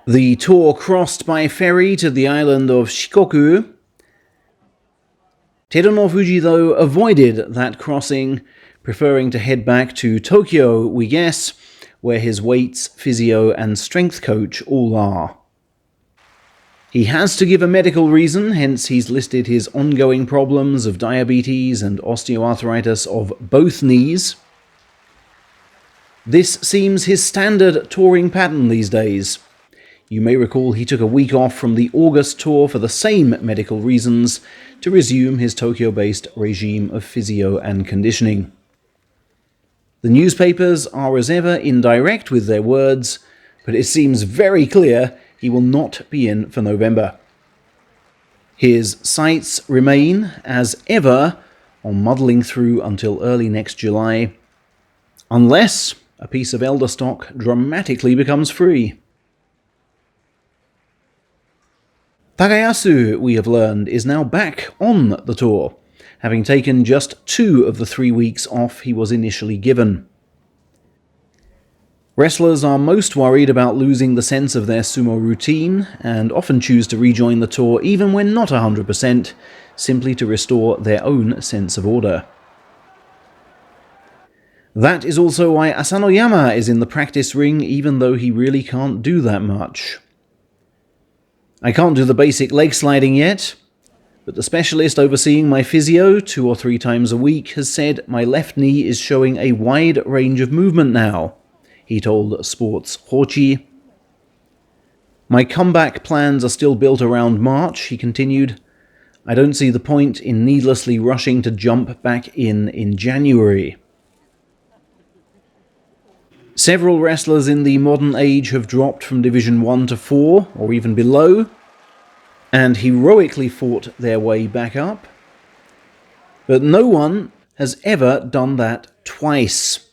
The tour crossed by ferry to the island of Shikoku. Terunofuji, though, avoided that crossing, preferring to head back to Tokyo, we guess, where his weights, physio, and strength coach all are. He has to give a medical reason, hence he's listed his ongoing problems of diabetes and osteoarthritis of both knees. This seems his standard touring pattern these days. You may recall he took a week off from the August tour for the same medical reasons to resume his Tokyo-based regime of physio and conditioning. The newspapers are as ever indirect with their words, but it seems very clear he will not be in for November. His sights remain, as ever, on muddling through until early next July, unless a piece of elder stock dramatically becomes free. Takayasu, we have learned, is now back on the tour, having taken just 2 of the 3 weeks off he was initially given. Wrestlers are most worried about losing the sense of their sumo routine, and often choose to rejoin the tour even when not 100%, simply to restore their own sense of order. That is also why Asanoyama is in the practice ring, even though he really can't do that much. I can't do the basic leg sliding yet, but the specialist overseeing my physio 2 or 3 times a week has said my left knee is showing a wide range of movement now, he told Sports Hochi. My comeback plans are still built around March, he continued. I don't see the point in needlessly rushing to jump back in January. Several wrestlers in the modern age have dropped from Division 1 to 4, or even below, and heroically fought their way back up. But no one has ever done that twice.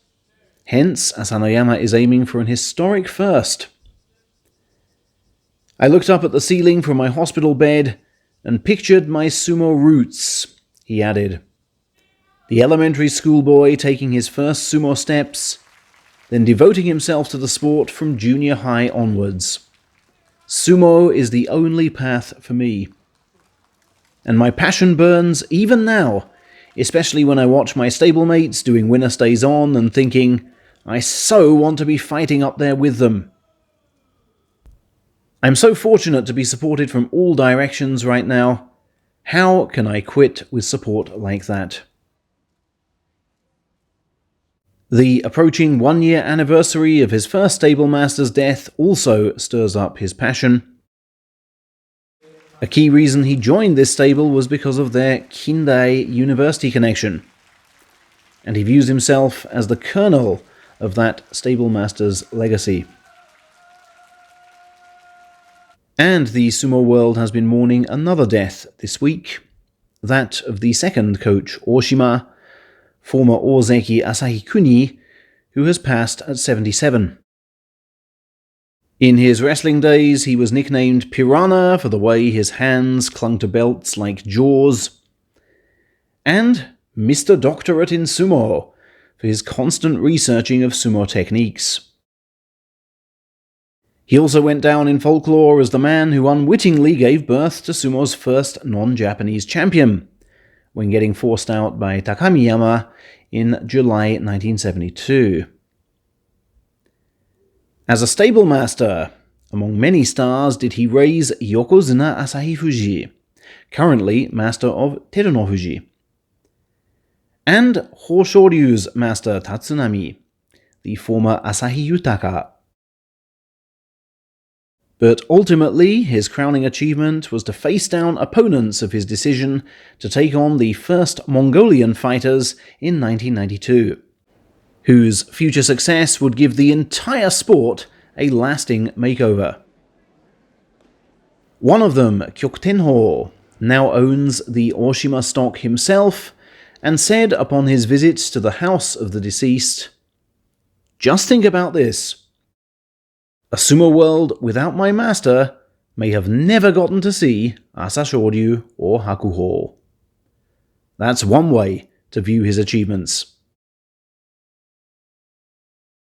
Hence, Asanoyama is aiming for an historic first. I looked up at the ceiling from my hospital bed and pictured my sumo roots, he added. The elementary schoolboy taking his first sumo steps, then devoting himself to the sport from junior high onwards. Sumo is the only path for me. And my passion burns even now, especially when I watch my stablemates doing winner stays on and thinking, I so want to be fighting up there with them. I'm so fortunate to be supported from all directions right now. How can I quit with support like that? The approaching 1-year anniversary of his first stablemaster's death also stirs up his passion. A key reason he joined this stable was because of their Kindai University connection, and he views himself as the kernel of that stablemaster's legacy. And the sumo world has been mourning another death this week, that of the second coach Oshima, former Ozeki Asahi Kuni, who has passed at 77. In his wrestling days, he was nicknamed Piranha for the way his hands clung to belts like jaws, and Mr. Doctorate in Sumo for his constant researching of sumo techniques. He also went down in folklore as the man who unwittingly gave birth to sumo's first non-Japanese champion, when getting forced out by Takayasu in July 1972. As a stablemaster, among many stars did he raise Yokozuna Asahifuji, currently master of Terunofuji, and Hoshoryu's master Tatsunami, the former Asahi Yutaka. But ultimately, his crowning achievement was to face down opponents of his decision to take on the first Mongolian fighters in 1992, whose future success would give the entire sport a lasting makeover. One of them, Kyokutenho, now owns the Oshima stock himself, and said upon his visit to the house of the deceased, "Just think about this. A sumo world without my master may have never gotten to see Asashoryu or Hakuho." That's one way to view his achievements.